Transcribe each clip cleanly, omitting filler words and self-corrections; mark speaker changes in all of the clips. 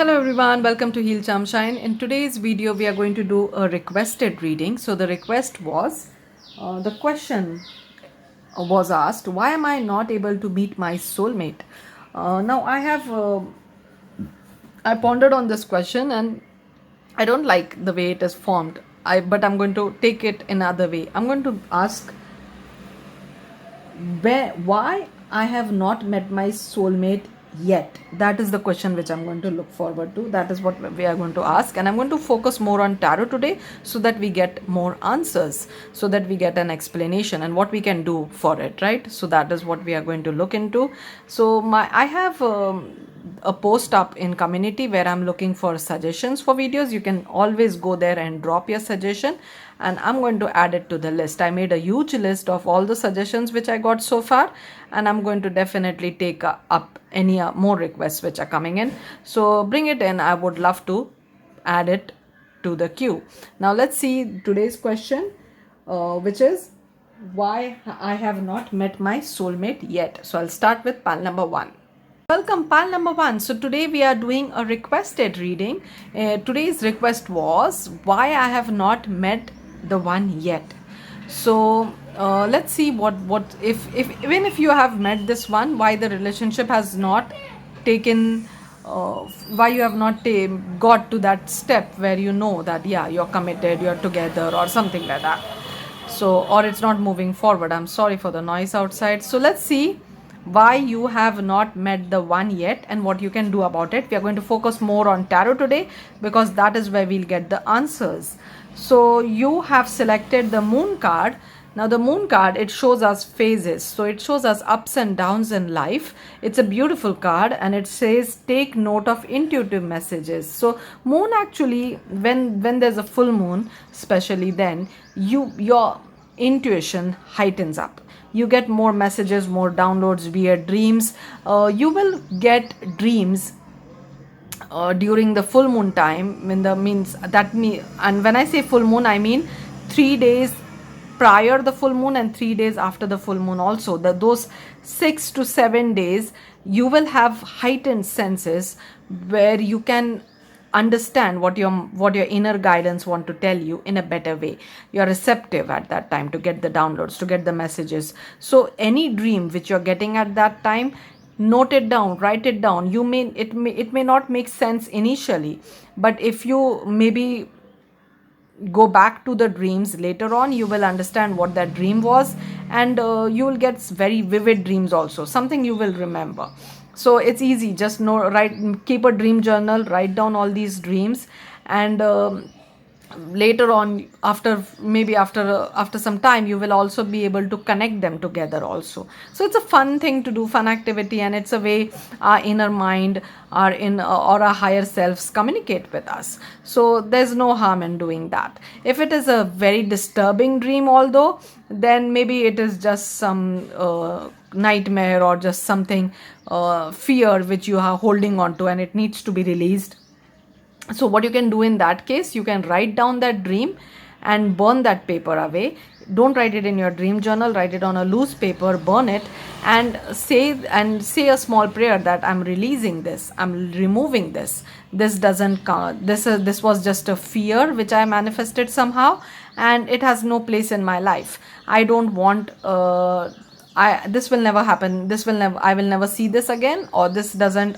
Speaker 1: Hello everyone, welcome to healcharmshine. In today's video, we are going to do a requested reading. So the request was, the question was asked, why am I not able to meet my soulmate? Now I pondered on this question and I don't like the way it is formed. But I'm going to take it another way. I'm going to ask why I have not met my soulmate yet. That is the question which I'm going to look forward to. That is what we are going to ask, and I'm going to focus more on tarot today so that we get more answers, so that we get an explanation and what we can do for it, right? So that is what we are going to look into. So I have a post up in community where I'm looking for suggestions for videos. You can always go there and drop your suggestion, and I'm going to add it to the list. I made a huge list of all the suggestions which I got so far, and I'm going to definitely take up any more requests which are coming in. So bring it in. I would love to add it to the queue. Now let's see today's question, which is why I have not met my soulmate yet. So I'll start with pile number 1. Welcome, pile number 1. So today we are doing a requested reading. Today's request was why I have not met the one yet. So let's see what if even if you have met this one, why the relationship has not taken, why you have not got to that step where you know that yeah, you're committed, you're together, or something like that. So, or it's not moving forward. I'm sorry for the noise outside. So let's see why you have not met the one yet and what you can do about it. We are going to focus more on tarot today because that is where we'll get the answers. So you have selected the moon card. Now the moon card, it shows us phases. So it shows us ups and downs in life. It's a beautiful card and it says take note of intuitive messages. So moon, actually, when there's a full moon, especially then, your intuition heightens up. You get more messages, more downloads, weird dreams. You will get dreams during the full moon time. And when I say full moon, I mean 3 days prior the full moon and 3 days after the full moon also. Those 6 to 7 days you will have heightened senses where you can understand what your inner guidance want to tell you in a better way. You're receptive at that time to get the downloads, to get the messages. So any dream which you're getting at that time, note it down, write it down. It may not make sense initially, but if you maybe go back to the dreams later on, you will understand what that dream was, and you will get very vivid dreams also, something you will remember. So it's easy, just keep a dream journal, write down all these dreams, and later on, after some time, you will also be able to connect them together also. So it's a fun thing to do, fun activity, and it's a way our inner mind, or our higher selves communicate with us. So there's no harm in doing that. If it is a very disturbing dream, although, then maybe it is just some nightmare or just something, fear which you are holding on to and it needs to be released. So what you can do in that case, you can write down that dream and burn that paper away. Don't write it in your dream journal, write it on a loose paper, burn it, and say a small prayer that I'm releasing this, I'm removing this. This doesn't count. This was just a fear which I manifested somehow, and it has no place in my life. I don't want this will never happen. I will never see this again, or this doesn't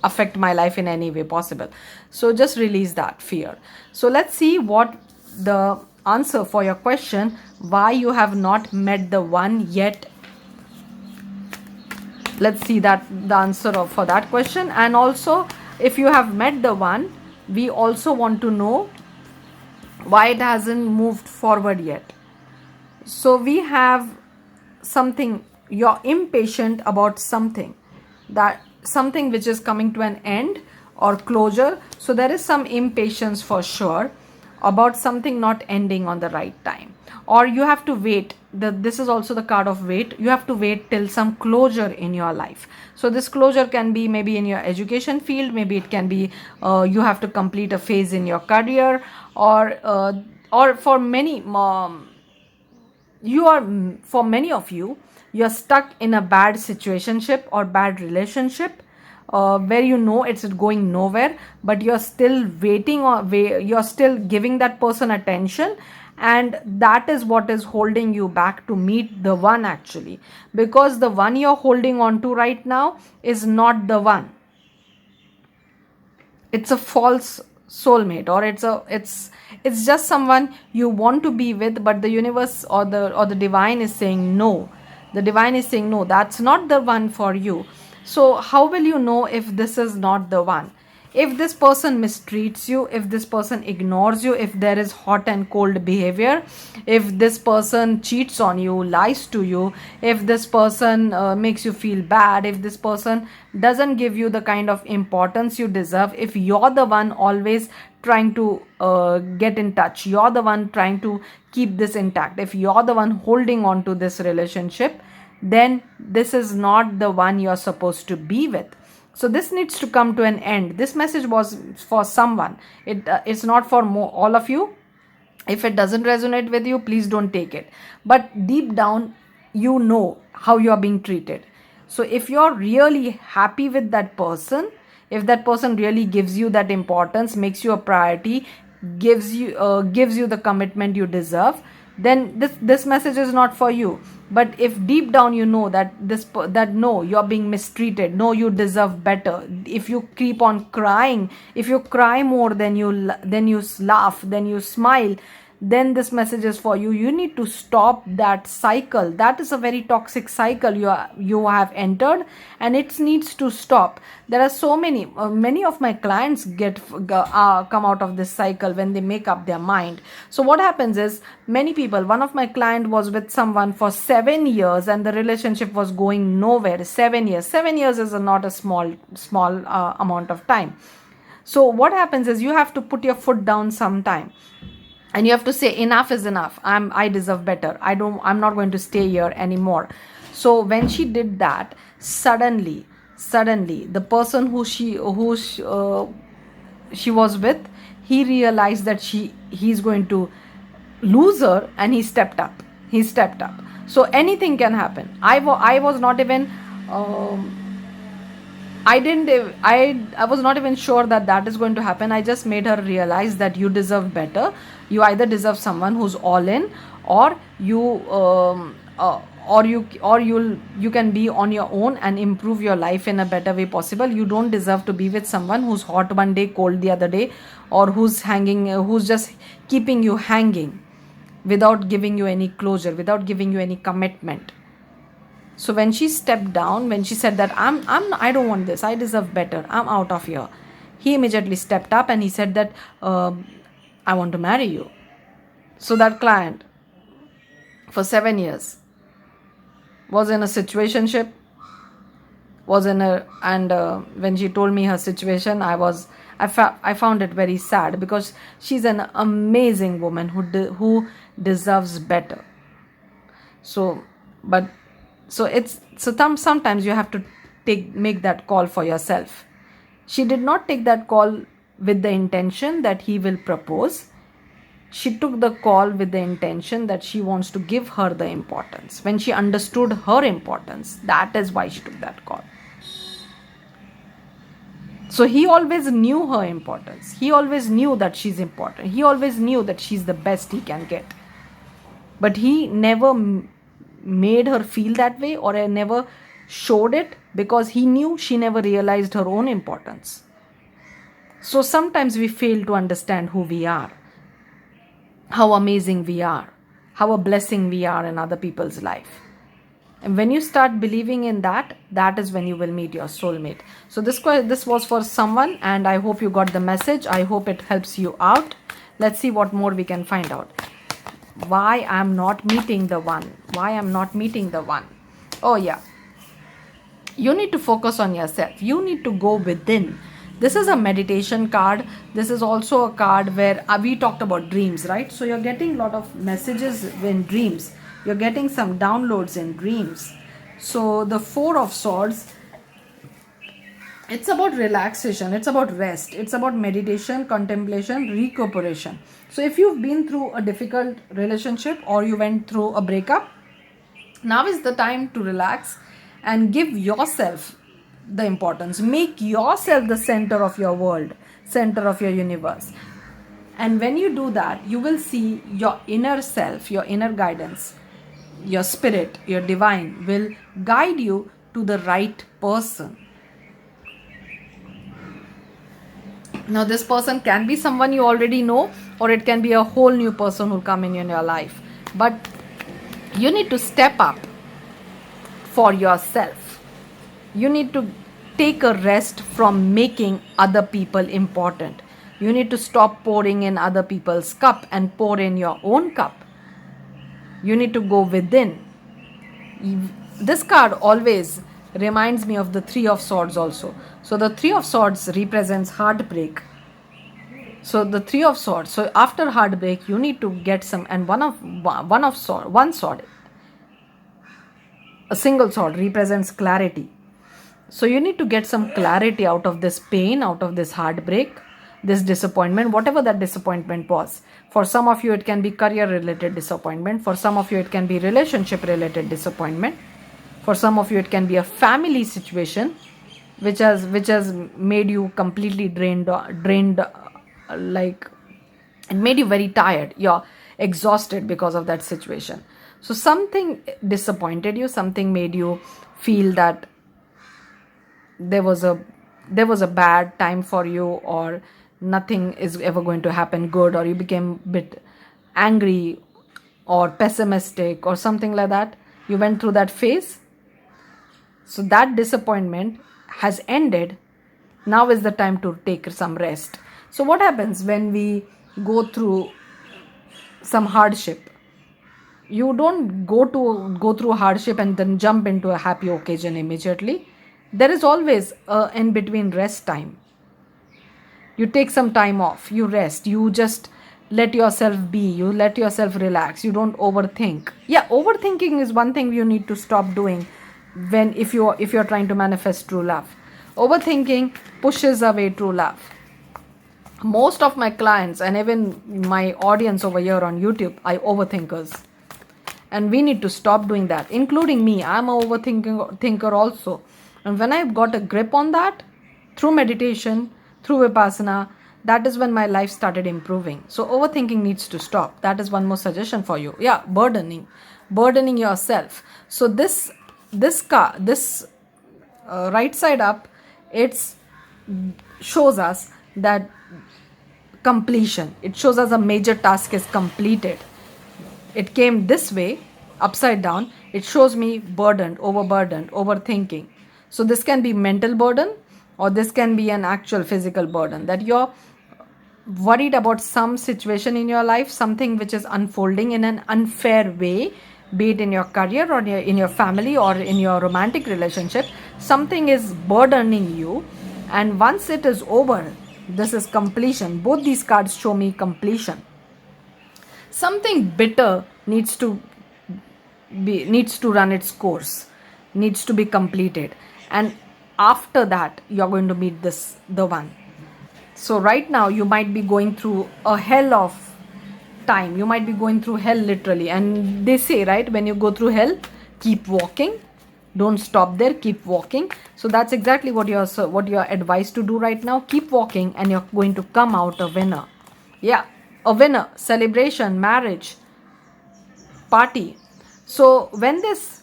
Speaker 1: affect my life in any way possible. So just release that fear. So let's see what the answer for your question, why you have not met the one yet. Let's see the answer for that question. And also, if you have met the one, we also want to know why it hasn't moved forward yet. So we have something, you're impatient about something which is coming to an end or closure. So there is some impatience for sure about something not ending on the right time, or you have to wait. This is also the card of wait. You have to wait till some closure in your life. So this closure can be maybe in your education field, maybe it can be you have to complete a phase in your career, or for many for many of you, you're stuck in a bad situationship or bad relationship where you know it's going nowhere, but you're still waiting, or you're still giving that person attention, and that is what is holding you back to meet the one, actually, because the one you're holding on to right now is not the one. It's a false soulmate, or it's just someone you want to be with, but the universe or the divine is saying no. The divine is saying no, that's not the one for you. So how will you know if this is not the one? If this person mistreats you, if this person ignores you, if there is hot and cold behavior, if this person cheats on you, lies to you, if this person makes you feel bad, if this person doesn't give you the kind of importance you deserve, if you're the one always trying to get in touch, you're the one trying to keep this intact, if you're the one holding on to this relationship, then this is not the one you're supposed to be with. So this needs to come to an end. This message was for someone. It's not for all of you. If it doesn't resonate with you, please don't take it. But deep down, you know how you are being treated. So if you're really happy with that person, if that person really gives you that importance, makes you a priority, gives you the commitment you deserve, then this message is not for you. But if deep down you know that no, you're being mistreated, no, you deserve better, if you keep on crying, if you cry more than you laugh, then you smile, then this message is for you. You need to stop that cycle. That is a very toxic cycle you have entered, and it needs to stop. There are so many of my clients come out of this cycle when they make up their mind. So what happens is, many people, one of my client was with someone for 7 years and the relationship was going nowhere. 7 years is not a small amount of time. So what happens is, you have to put your foot down sometime, and you have to say enough is enough. I deserve better. I'm not going to stay here anymore. So when she did that, suddenly the person who she was with, he realized that he's going to lose her, and he stepped up. So anything can happen. I was not even I was not even sure that is going to happen. I just made her realize that you deserve better. You either deserve someone who's all in, or you can be on your own and improve your life in a better way possible. You don't deserve to be with someone who's hot one day, cold the other day, or who's just keeping you hanging without giving you any closure, without giving you any commitment. So when she stepped down, when she said that I don't want this, I deserve better, I'm out of here, he immediately stepped up and he said that I want to marry you. So that client for 7 years was in a situationship, and when she told me her situation, I found it very sad, because she's an amazing woman who deserves better. Sometimes you have to make that call for yourself. She did not take that call with the intention that he will propose. She took the call with the intention that she wants to give her the importance. When she understood her importance, that is why she took that call. So he always knew her importance. He always knew that she's important. He always knew that she's the best he can get. But he never made her feel that way, or never showed it, because he knew she never realized her own importance. So sometimes we fail to understand who we are, how amazing we are, how a blessing we are in other people's life. And when you start believing in that is when you will meet your soulmate. So this was for someone, and I hope you got the message. I hope it helps you out. Let's see what more we can find out. Why I'm not meeting the one. Oh yeah. You need to focus on yourself. You need to go within. This is a meditation card. This is also a card where we talked about dreams, right? So you're getting a lot of messages in dreams. You're getting some downloads in dreams. So the Four of Swords, it's about relaxation, it's about rest, it's about meditation, contemplation, recuperation. So if you've been through a difficult relationship, or you went through a breakup, now is the time to relax and give yourself the importance. Make yourself the center of your world, center of your universe. And when you do that, you will see your inner self, your inner guidance, your spirit, your divine will guide you to the right person. Now, this person can be someone you already know, or it can be a whole new person who'll come in your life. But you need to step up for yourself. You need to take a rest from making other people important. You need to stop pouring in other people's cup and pour in your own cup. You need to go within. This card always reminds me of the Three of Swords also. So the Three of Swords represents heartbreak. So the Three of Swords. So after heartbreak, you need to get some, and one sword, a single sword represents clarity. So you need to get some clarity out of this pain, out of this heartbreak, this disappointment, whatever that disappointment was. For some of you, it can be career-related disappointment. For some of you, it can be relationship-related disappointment. For some of you, it can be a family situation which has made you completely drained, like it made you very tired. You're exhausted because of that situation. So something disappointed you, something made you feel that there was a bad time for you, or nothing is ever going to happen good, or you became a bit angry or pessimistic or something like that. You went through that phase. So that disappointment has ended. Now is the time to take some rest. So what happens when we go through some hardship? You don't go through hardship and then jump into a happy occasion immediately. There is always a in between rest time. You take some time off, you rest, you just let yourself be, you let yourself relax, you don't overthink. Yeah, overthinking is one thing you need to stop doing if you're trying to manifest true love. Overthinking pushes away true love. Most of my clients and even my audience over here on YouTube are overthinkers. And we need to stop doing that, including me. I'm an overthinker also. And when I got a grip on that, through meditation, through Vipassana, that is when my life started improving. So overthinking needs to stop. That is one more suggestion for you. Yeah, burdening yourself. So this right side up, it shows us that completion. It shows us a major task is completed. It came this way, upside down. It shows me burdened, overburdened, overthinking. So this can be mental burden, or this can be an actual physical burden, that you're worried about some situation in your life, something which is unfolding in an unfair way, be it in your career or in your family or in your romantic relationship. Something is burdening you, and once it is over, this is completion. Both these cards show me completion. Something bitter needs to run its course, needs to be completed, and after that you're going to meet the one. So right now you might be going through a hell of time. You might be going through hell literally, and they say, right, when you go through hell, keep walking, don't stop there, keep walking. So that's exactly what you're advised to do right now. Keep walking, and you're going to come out a winner. Yeah, a winner, celebration, marriage, party. So when this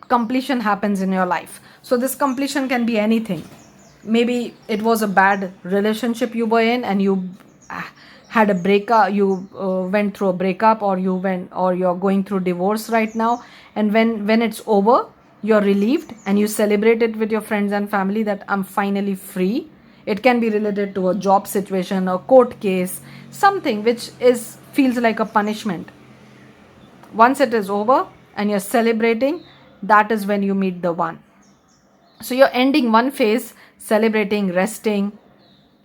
Speaker 1: completion happens in your life, so this completion can be anything. Maybe it was a bad relationship you were in, and you had a breakup, you went through a breakup, or you're going through divorce right now, and when it's over, you're relieved and you celebrate it with your friends and family that I'm finally free. It can be related to a job situation, a court case, something which feels like a punishment. Once it is over and you're celebrating, that is when you meet the one. So you're ending one phase, celebrating, resting,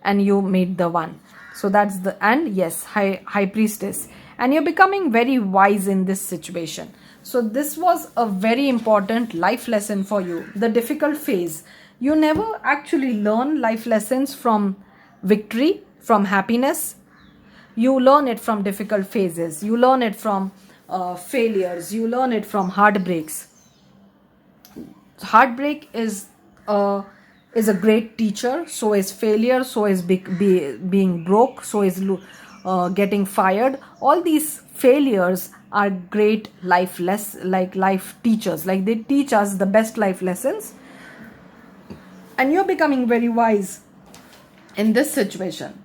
Speaker 1: and you meet the one. So that's and yes, high priestess, and you're becoming very wise in this situation. So this was a very important life lesson for you. The difficult phase, you never actually learn life lessons from victory, from happiness. You learn it from difficult phases. You learn it from failures. You learn it from heartbreaks. Heartbreak is a is a great teacher, so is failure, so is being broke, so is getting fired. All these failures are great life teachers. Like, they teach us the best life lessons, and you're becoming very wise in this situation.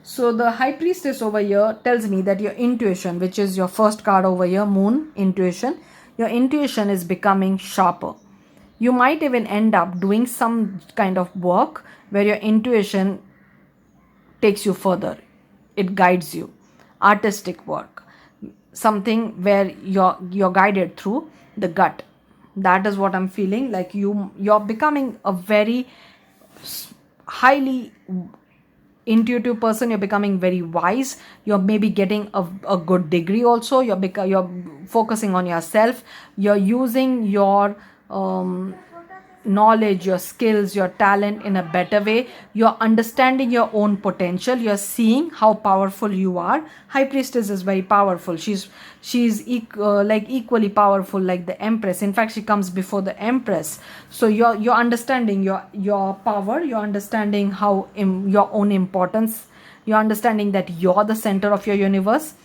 Speaker 1: So the high priestess over here tells me that your intuition, which is your first card over here, moon, intuition, your intuition is becoming sharper. You might even end up doing some kind of work where your intuition takes you further. It guides you. Artistic work, something where you're guided through the gut. That is what I'm feeling. Like, you're becoming a very highly intuitive person. You're becoming very wise. You're maybe getting a good degree also. You're focusing on yourself. You're using your knowledge, your skills, your talent in a better way. You're understanding your own potential. You're seeing how powerful you are. High priestess is very powerful. She's equally powerful like the empress. In fact, she comes before the empress. So you're understanding your power. You're understanding how your own importance. You're understanding that you're the center of your universe.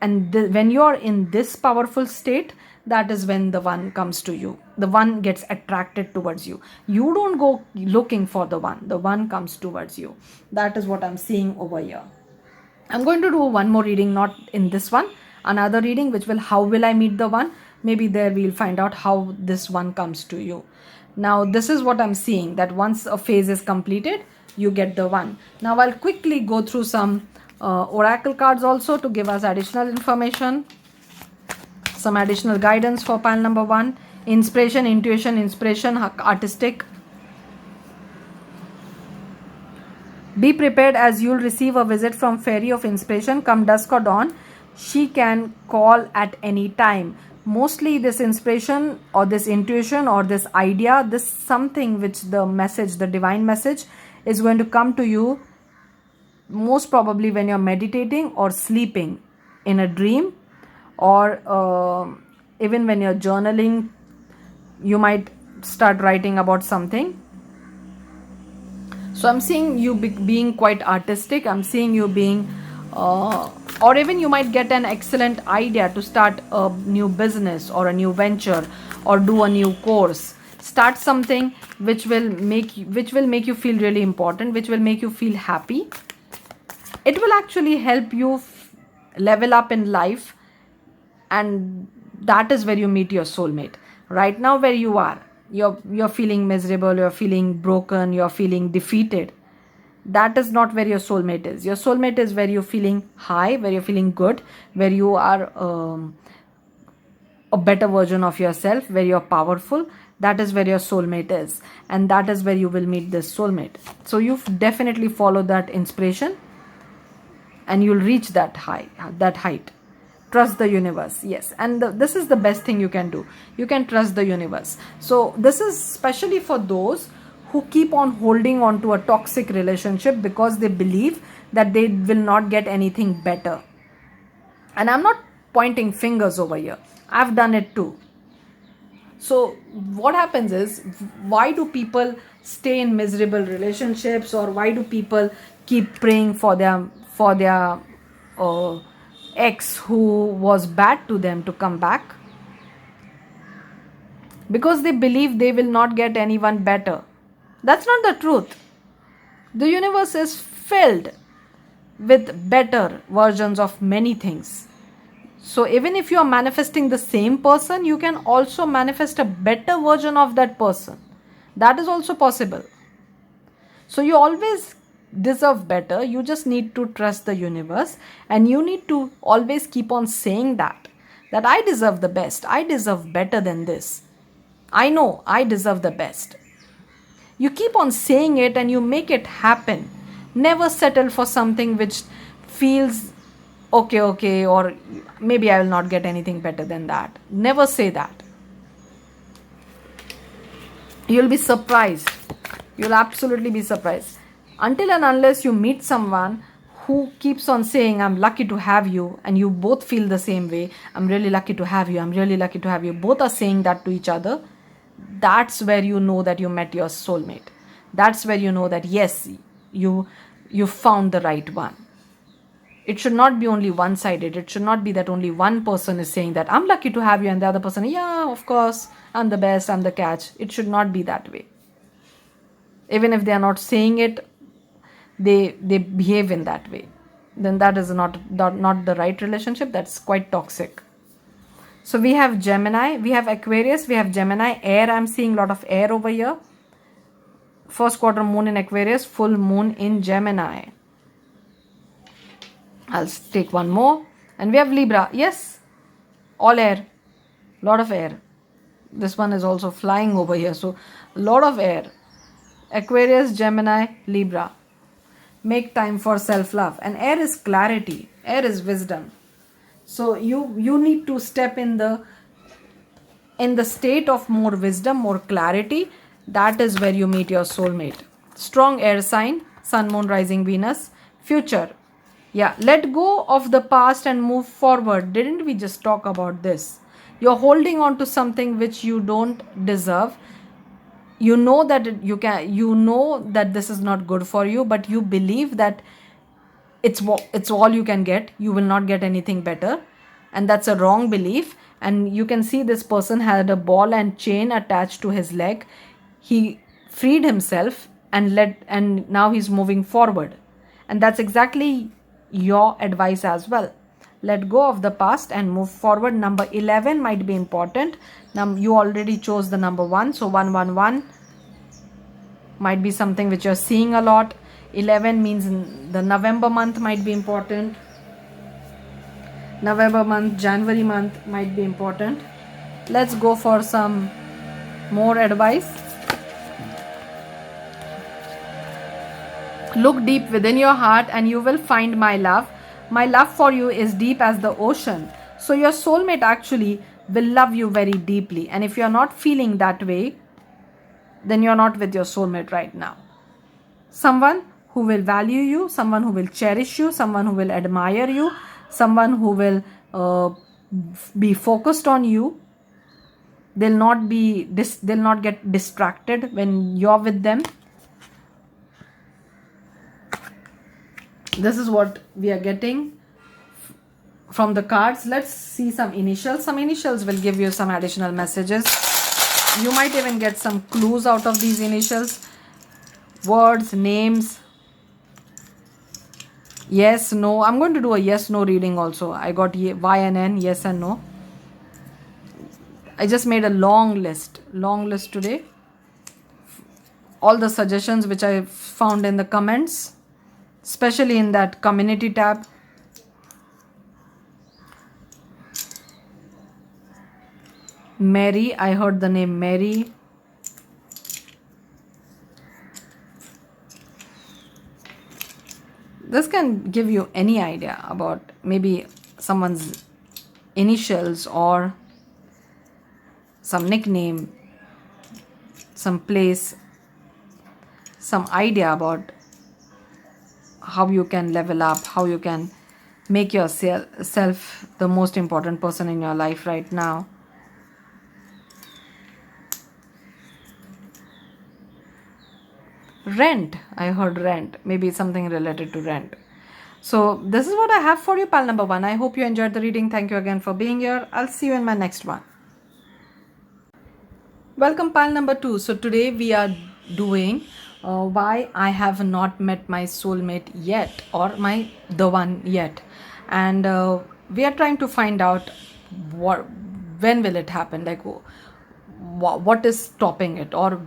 Speaker 1: And when you're in this powerful state, that is when the one comes to you. The one gets attracted towards you. You don't go looking for the one comes towards you. That is what I'm seeing over here. I'm going to do one more reading, not in this one, another reading, which will, how will I meet the one? Maybe there we'll find out how this one comes to you. Now, this is what I'm seeing, that once a phase is completed, you get the one. Now, I'll quickly go through some oracle cards also to give us additional information. Some additional guidance for pile number 1. Inspiration, intuition, inspiration, artistic. Be prepared, as you'll receive a visit from fairy of inspiration. Come dusk or dawn, she can call at any time. Mostly this inspiration or this intuition or this idea, this something which the message, the divine message, is going to come to you most probably when you're meditating or sleeping in a dream, or even when you're journaling. You might start writing about something. So I'm seeing you being quite artistic. I'm seeing you being or even you might get an excellent idea to start a new business or a new venture or do a new course. Start something which will make you feel really important, which will make you feel happy. It will actually help you level up in life, and that is where you meet your soulmate. Right now, where you are, you're feeling miserable, you're feeling broken, you're feeling defeated. That is not where your soulmate is. Your soulmate is where you're feeling high, where you're feeling good, where you are a better version of yourself, where you're powerful. That is where your soulmate is, and that is where you will meet this soulmate. So you definitely follow that inspiration, and you'll reach that height. Trust the universe. Yes, and this is the best thing you can do. You can trust the universe. So this is especially for those who keep on holding on to a toxic relationship because they believe that they will not get anything better. And I'm not pointing fingers over here. I've done it too. So what happens is, why do people stay in miserable relationships, or why do people keep praying for their ex who was bad to them to come back? Because they believe they will not get anyone better. That's not the truth. The universe is filled with better versions of many things. So even if you are manifesting the same person, you can also manifest a better version of that person. That is also possible. So you always deserve better. You just need to trust the universe, and you need to always keep on saying that I deserve the best. I deserve better than this. I know I deserve the best. You keep on saying it and you make it happen. Never settle for something which feels okay, or maybe I will not get anything better than that. Never say that. You'll be surprised. You'll absolutely be surprised. Until and unless you meet someone who keeps on saying, I'm lucky to have you, and you both feel the same way, I'm really lucky to have you, I'm really lucky to have you, both are saying that to each other, that's where you know that you met your soulmate. That's where you know that yes, you found the right one. It should not be only one sided. It should not be that only one person is saying that I'm lucky to have you and the other person, yeah, of course, I'm the best, I'm the catch. It should not be that way. Even if they are not saying it, they behave in that way. Then that is not the right relationship. That's quite toxic. So we have Gemini, we have Aquarius, we have Gemini, air. I'm seeing a lot of air over here. First quarter moon in Aquarius, full moon in Gemini. I'll take one more. And we have Libra. Yes, all air. Lot of air. This one is also flying over here. So, a lot of air. Aquarius, Gemini, Libra. Make time for self-love. And air is clarity. Air is wisdom. So, you need to step in the state of more wisdom, more clarity. That is where you meet your soulmate. Strong air sign. Sun, Moon, Rising, Venus. Future. Yeah, let go of the past and move forward. Didn't we just talk about this? You're holding on to something which you don't deserve. You know that you know that this is not good for you, but you believe that it's all you can get. You will not get anything better. And that's a wrong belief. And you can see this person had a ball and chain attached to his leg. He freed himself and now he's moving forward. And that's exactly your advice as well. Let go of the past and move forward. Number 11 might be important. You already chose the number 1, so 111 might be something which you're seeing a lot. 11 means the November month might be important. November month, January month might be important. Let's go for some more advice. Look deep within your heart and you will find my love. My love for you is deep as the ocean. So your soulmate actually will love you very deeply. And if you're not feeling that way, then you're not with your soulmate right now. Someone who will value you, someone who will cherish you, someone who will admire you, someone who will be focused on you. They'll not get distracted when you're with them. This is what we are getting from the cards. Let's see some initials. Some initials will give you some additional messages. You might even get some clues out of these initials. Words, names. Yes, no. I'm going to do a yes, no reading also. I got Y and N, yes and no. I just made a long list today. All the suggestions which I found in the comments, especially in that community tab. Mary, I heard the name Mary. This can give you any idea about maybe someone's initials or some nickname, some place, some idea about how you can level up, how you can make yourself the most important person in your life right now. Rent, I heard rent, maybe something related to rent. So this is what I have for you, pal number 1. I hope you enjoyed the reading. Thank you again for being here. I'll see you in my next one. Welcome, pal number 2. So today we are doing why I have not met my soulmate yet, or the one yet, and we are trying to find out when will it happen, like what is stopping it, or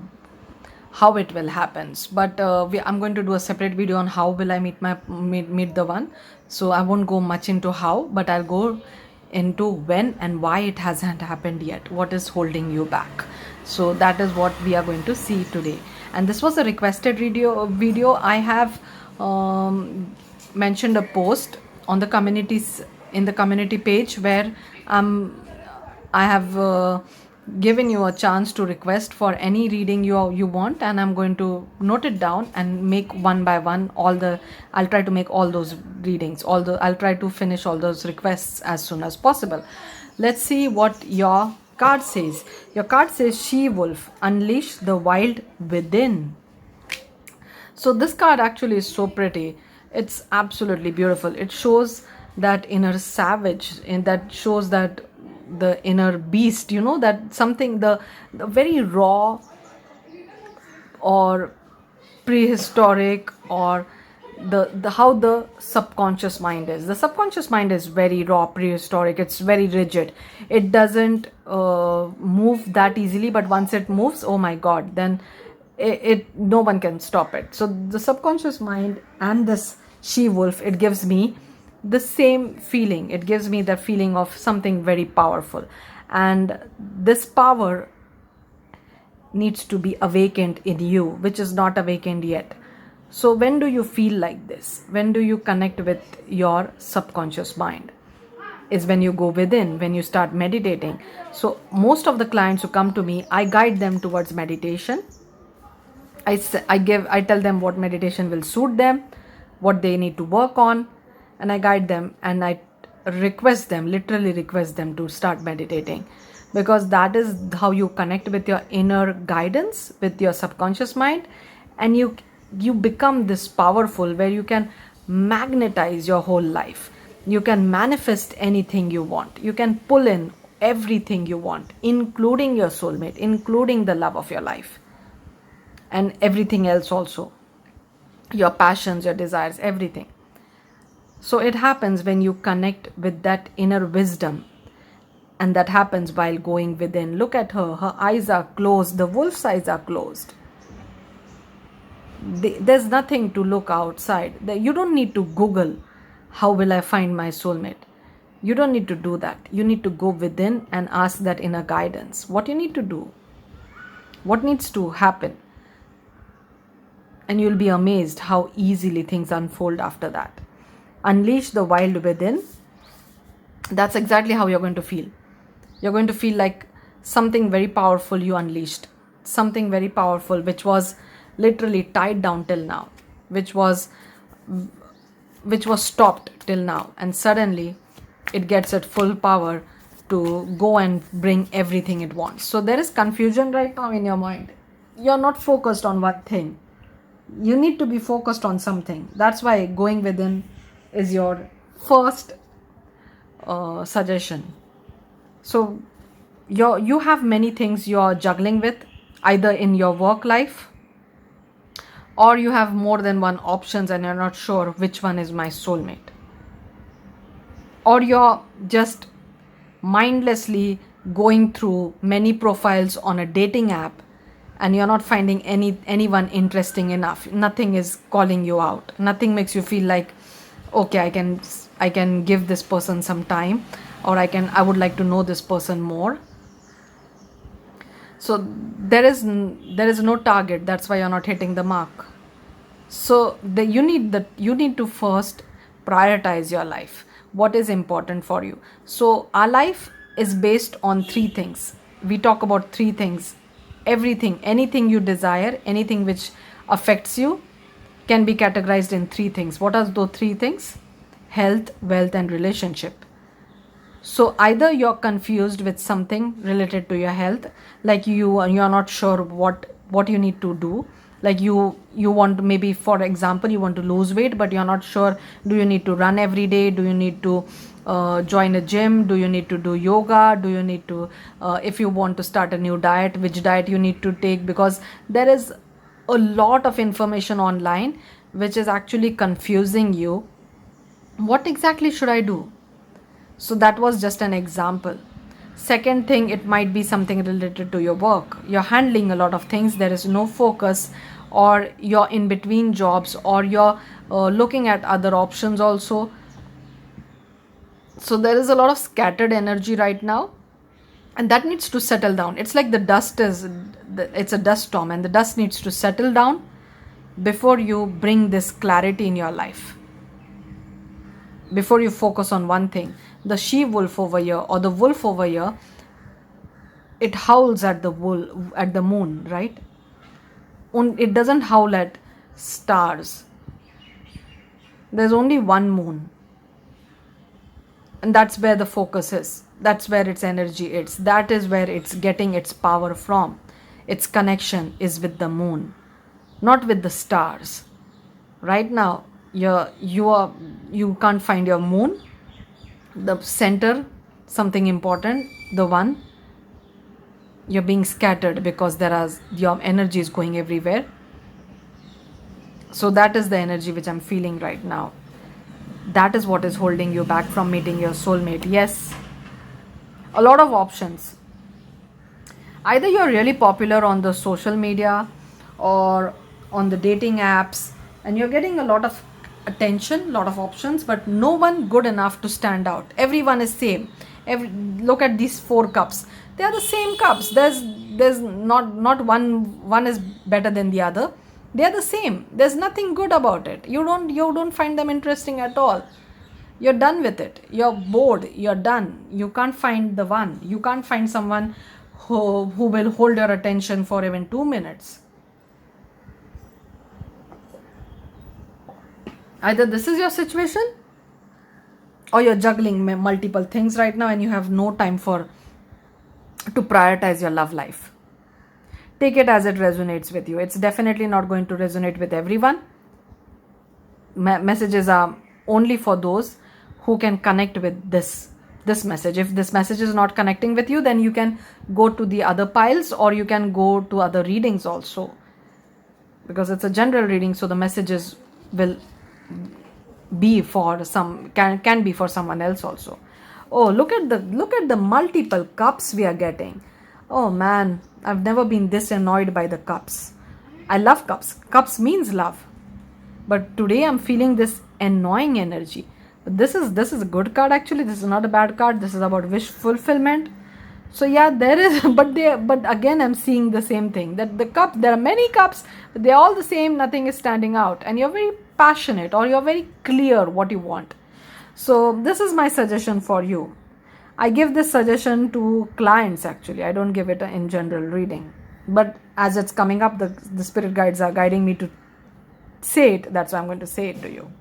Speaker 1: how it will happen. But I'm going to do a separate video on how will I meet the one. So I won't go much into how, but I'll go into when and why it hasn't happened yet. What is holding you back? So that is what we are going to see today. And this was a requested video. I have mentioned a post on the community page where I have given you a chance to request for any reading you want, and I'm going to note it down and make one by one I'll try to make all those readings, I'll try to finish all those requests as soon as possible. Let's see what your card says? Your card says, she wolf, unleash the wild within. So this card actually is so pretty. It's absolutely beautiful. It shows that inner savage, and that shows that the inner beast, that something, the very raw or prehistoric, or the how the subconscious mind is. The subconscious mind is very raw, prehistoric. It's very rigid. It doesn't move that easily, but once it moves, oh my god, then it no one can stop it. So the subconscious mind and this she wolf, it gives me the same feeling. It gives me the feeling of something very powerful, and this power needs to be awakened in you, which is not awakened yet. So when do you feel like this? When do you connect with your subconscious mind? Is when you go within, when you start meditating. So most of the clients who come to me, I guide them towards meditation. I tell them what meditation will suit them, what they need to work on, and I guide them, and I literally request them to start meditating, because that is how you connect with your inner guidance, with your subconscious mind, and you become this powerful, where you can magnetize your whole life. You can manifest anything you want. You can pull in everything you want, including your soulmate, including the love of your life, and everything else also, your passions, your desires, everything. So it happens when you connect with that inner wisdom, and that happens while going within. Look at her. Her eyes are closed. The wolf's eyes are closed. There's nothing to look outside. You don't need to Google, how will I find my soulmate? You don't need to do that. You need to go within and ask that inner guidance. What you need to do? What needs to happen? And you'll be amazed how easily things unfold after that. Unleash the wild within. That's exactly how you're going to feel. You're going to feel like something very powerful you unleashed. Something very powerful which was literally tied down till now. Which was stopped till now. And suddenly it gets at full power to go and bring everything it wants. So there is confusion right now in your mind. You're not focused on one thing. You need to be focused on something. That's why going within is your first suggestion. So you have many things you're juggling with, either in your work life, or you have more than one options and you're not sure which one is my soulmate, or you're just mindlessly going through many profiles on a dating app and you're not finding anyone interesting enough. Nothing is calling you out. Nothing makes you feel like, okay, I can give this person some time, or I would like to know this person more. So there is no target. That's why you're not hitting the mark. So you need to first prioritize your life. What is important for you? So our life is based on three things. We talk about three things. Everything, anything you desire, anything which affects you, can be categorized in three things. What are those three things? Health, wealth, and relationship. So either you're confused with something related to your health, like you're not sure what you need to do. Like you want, maybe for example, you want to lose weight, but you're not sure, do you need to run every day? Do you need to join a gym? Do you need to do yoga? Do you need to, if you want to start a new diet, which diet you need to take? Because there is a lot of information online which is actually confusing you. What exactly should I do? So that was just an example. Second thing, it might be something related to your work. You're handling a lot of things. There is no focus, or you're in between jobs, or you're looking at other options also. So there is a lot of scattered energy right now, and that needs to settle down. It's like it's a dust storm, and the dust needs to settle down before you bring this clarity in your life. Before you focus on one thing. The she wolf over here, or the wolf over here, it howls at the moon, right? It doesn't howl at stars. There's only one moon, and that's where the focus is. That's where its energy is. That is where it's getting its power from. Its connection is with the moon, not with the stars. Right now, you can't find your moon, the center, something important, the one. You're being scattered because your energy is going everywhere. So that is the energy which I'm feeling right now. That is what is holding you back from meeting your soulmate. Yes, a lot of options. Either you're really popular on the social media or on the dating apps, and you're getting a lot of attention, lot of options, but no one good enough to stand out. Everyone is same. Look at these 4 cups. They are the same cups. There's not one is better than the other. They are the same. There's nothing good about it. You don't find them interesting at all. You're done with it. You're bored. You're done. You can't find the one. You can't find someone who will hold your attention for even 2 minutes. Either this is your situation, or you're juggling multiple things right now and you have no time to prioritize your love life. Take it as it resonates with you. It's definitely not going to resonate with everyone. Messages are only for those who can connect with this message. If this message is not connecting with you, then you can go to the other piles, or you can go to other readings also, because it's a general reading, so the messages will be for can be for someone else also. Oh, look at the multiple cups we are getting. Oh man, I've never been this annoyed by the cups. I love cups. Cups means love. But today I'm feeling this annoying energy. This is a good card actually. This is not a bad card. This is about wish fulfillment. So yeah, there is, but again I'm seeing the same thing, that the cup, there are many cups, but they're all the same, nothing is standing out, and you're very passionate, or you're very clear what you want. So this is my suggestion for you. I give this suggestion to clients actually. I don't give it in general reading, but as it's coming up, the spirit guides are guiding me to say it. That's why I'm going to say it to you.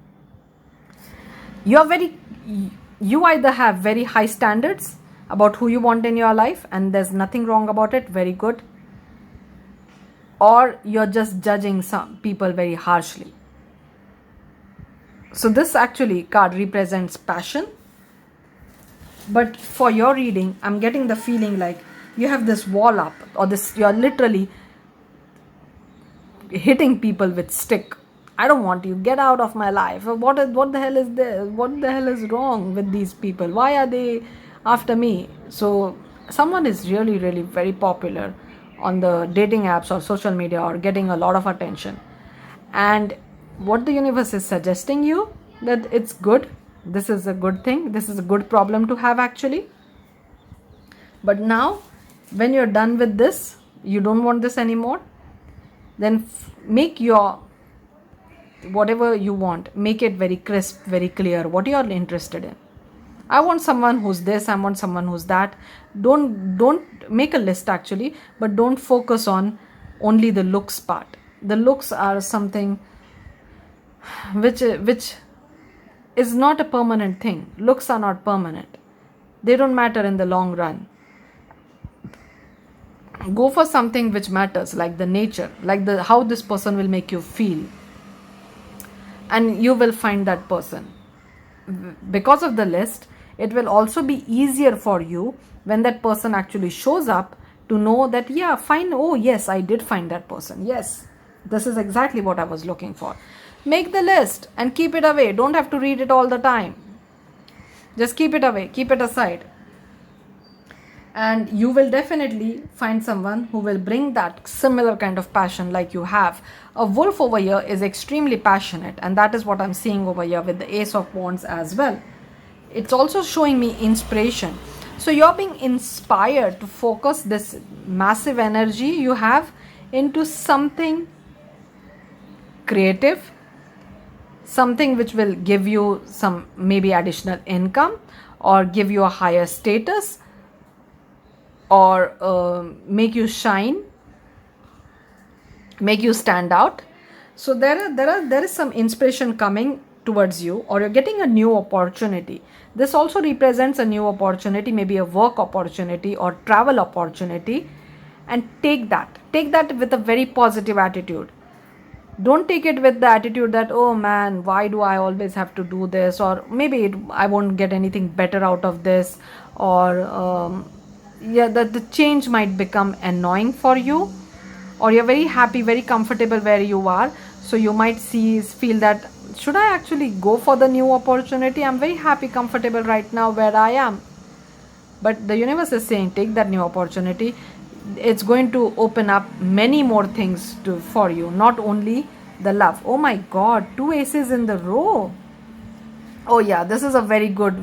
Speaker 1: You either have very high standards about who you want in your life, and there's nothing wrong about it, very good, or you're just judging some people very harshly. So this actually card represents passion, but for your reading, I'm getting the feeling like you have this wall up, or you're literally hitting people with stick. I don't want you, get out of my life. What the hell is this? What the hell is wrong with these people? Why are they after me? So someone is really very popular on the dating apps or social media, or getting a lot of attention, and what the universe is suggesting you, that it's good. This is a good thing. This is a good problem to have actually. But now when you're done with this, you don't want this anymore, then make your whatever you want, make it very crisp, very clear what you are interested in. I want someone who's this, I want someone who's that. Don't make a list actually, but don't focus on only the looks part. The looks are something which is not a permanent thing. Looks are not permanent. They don't matter in the long run. Go for something which matters, like the nature, like how this person will make you feel, and you will find that person. Because of the list, it will also be easier for you when that person actually shows up, to know that, yeah, fine, oh yes, I did find that person. Yes, this is exactly what I was looking for. Make the list and keep it away. Don't have to read it all the time. Just keep it away, keep it aside. And you will definitely find someone who will bring that similar kind of passion like you have. A wolf over here is extremely passionate, and that is what I'm seeing over here with the Ace of Wands as well. It's also showing me inspiration. So you're being inspired to focus this massive energy you have into something creative, something which will give you some maybe additional income, or give you a higher status, or make you shine, make you stand out. So there is some inspiration coming towards you, or you're getting a new opportunity. This also represents a new opportunity, maybe a work opportunity or travel opportunity. And take that with a very positive attitude. Don't take it with the attitude that, oh man, why do I always have to do this, or maybe I won't get anything better out of this, or yeah, that the change might become annoying for you, or you're very happy, very comfortable where you are. So you might feel that, should I actually go for the new opportunity? I'm very happy, comfortable right now where I am. But the universe is saying, take that new opportunity. It's going to open up many more things for you, not only the love. Oh my god, 2 aces in the row. Oh yeah, this is a very good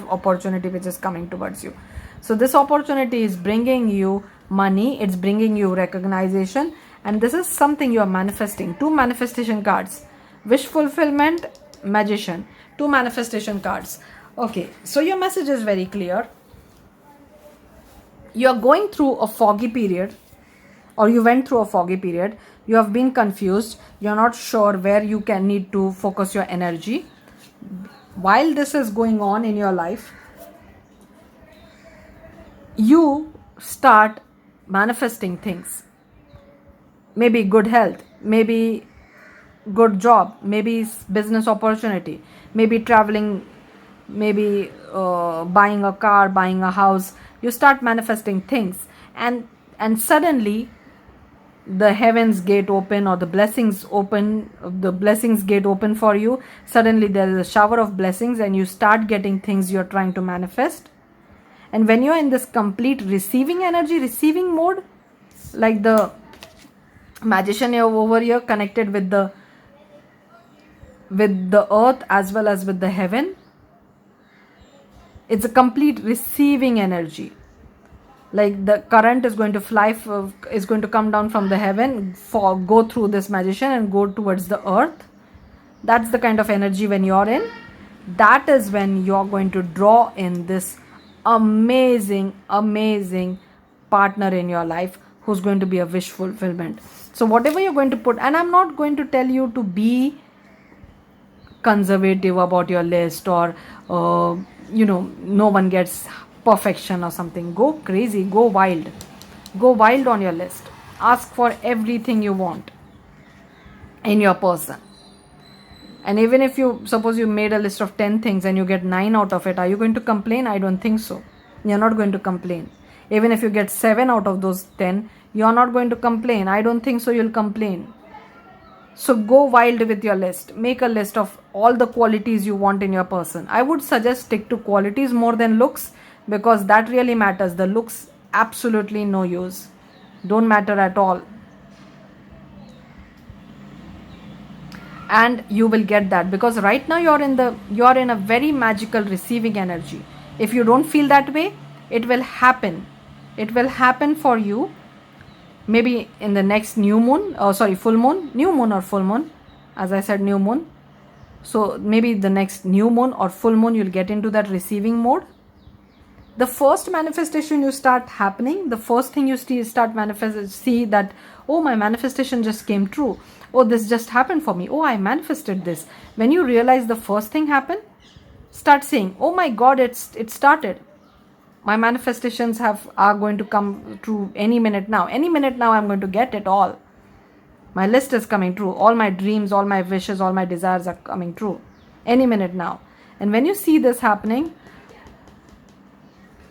Speaker 1: opportunity which is coming towards you. So this opportunity is bringing you money, it's bringing you recognition, and this is something you are manifesting. 2 manifestation cards: wish fulfillment, magician. 2 manifestation cards. Okay, so your message is very clear. You are going through a foggy period, or you went through a foggy period. You have been confused, you're not sure where you can need to focus your energy. While this is going on in your life, you start manifesting things. Maybe good health, maybe good job, maybe business opportunity, maybe traveling, maybe buying a car, buying a house. You start manifesting things, and suddenly the heavens gate open, or the blessings gate open for you. Suddenly there is a shower of blessings, and you start getting things you're trying to manifest. And when you're in this complete receiving energy, receiving mode, like the magician over here, connected with the earth as well as with the heaven, it's a complete receiving energy. Like the current is going to is going to come down from the heaven, go through this magician and go towards the earth. That's the kind of energy when you're in. That is when you're going to draw in this amazing partner in your life, who's going to be a wish fulfillment. So whatever you're going to put, and I'm not going to tell you to be conservative about your list, or no one gets perfection or something. Go crazy, go wild on your list. Ask for everything you want in your person. And even if suppose you made a list of 10 things and you get 9 out of it, are you going to complain? I don't think so. You're not going to complain. Even if you get 7 out of those 10, you're not going to complain. I don't think so you'll complain. So go wild with your list. Make a list of all the qualities you want in your person. I would suggest stick to qualities more than looks, because that really matters. The looks, absolutely no use. Don't matter at all. And you will get that, because right now you're in a very magical receiving energy. If you don't feel that way, it will happen. It will happen for you. Maybe in the next full moon, new moon or full moon, as I said, new moon. So maybe the next new moon or full moon, you'll get into that receiving mode. The first manifestation you start happening, the first thing you start manifesting, see that, oh, my manifestation just came true. Oh, this just happened for me. Oh, I manifested this. When you realize the first thing happened, start saying, oh my God, it started. My manifestations are going to come true any minute now. Any minute now, I'm going to get it all. My list is coming true. All my dreams, all my wishes, all my desires are coming true. Any minute now. And when you see this happening,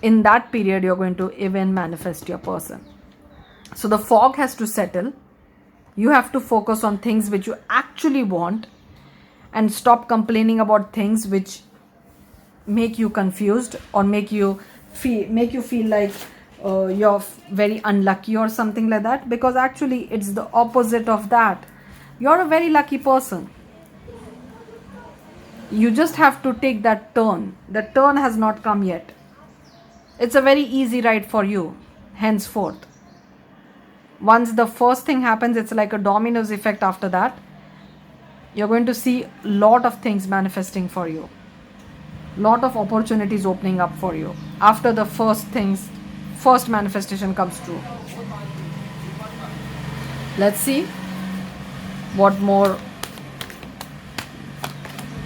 Speaker 1: in that period, you're going to even manifest your person. So the fog has to settle. You have to focus on things which you actually want, and stop complaining about things which make you confused, or make you feel like you're very unlucky or something like that, because actually it's the opposite of that. You're a very lucky person. You just have to take that turn. The turn has not come yet. It's a very easy ride for you henceforth. Once the first thing happens, it's like a dominoes effect. After that, you're going to see a lot of things manifesting for you. Lot of opportunities opening up for you after the first manifestation comes true. Let's see what more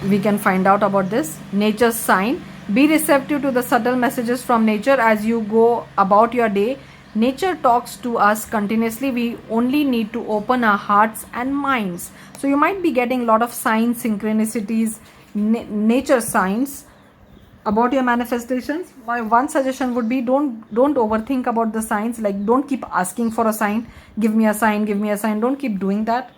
Speaker 1: we can find out about this. Nature's sign. Be receptive to the subtle messages from nature as you go about your day. Nature talks to us continuously. We only need to open our hearts and minds. So you might be getting a lot of signs, synchronicities, nature signs about your manifestations. My one suggestion would be, don't overthink about the signs. Like, don't keep asking for a sign. Give me a sign, give me a sign. Don't keep doing that.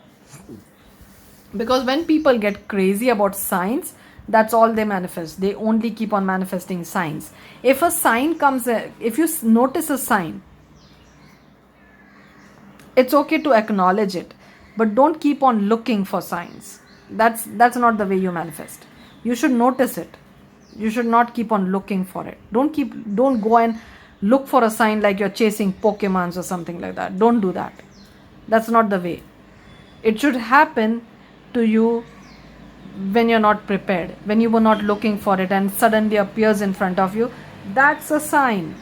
Speaker 1: Because when people get crazy about signs, that's all they manifest. They only keep on manifesting signs. If a sign comes, if you notice a sign, it's okay to acknowledge it, but don't keep on looking for signs. That's not the way you manifest. You should notice it. You should not keep on looking for it. Don't go and look for a sign like you're chasing Pokemons or something like that. Don't do that. That's not the way. It should happen to you when you're not prepared, when you were not looking for it and suddenly appears in front of you. That's a sign.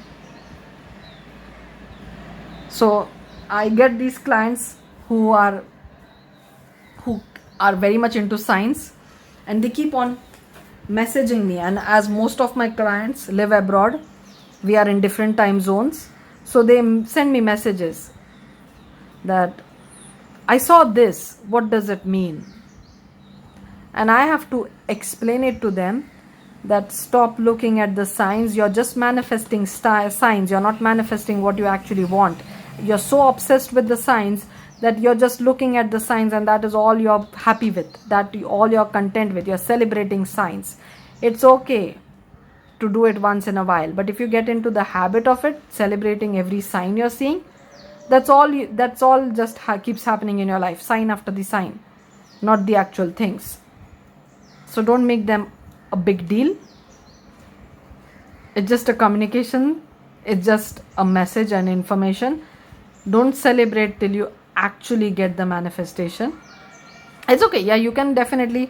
Speaker 1: So I get these clients who are very much into science, and they keep on messaging me. And as most of my clients live abroad, we are in different time zones, so they send me messages that I saw this, what does it mean? And I have to explain it to them that stop looking at the signs. You're just manifesting signs. You're not manifesting what you actually want. You're so obsessed with the signs that you're just looking at the signs, and that is all you're happy with, all you're content with. You're celebrating signs. It's okay to do it once in a while, but if you get into the habit of it, celebrating every sign you're seeing, that's all just keeps happening in your life. Sign after the sign, not the actual things. So don't make them a big deal. It's just a communication. It's just a message and information. Don't celebrate till you actually get the manifestation. It's okay. Yeah, you can definitely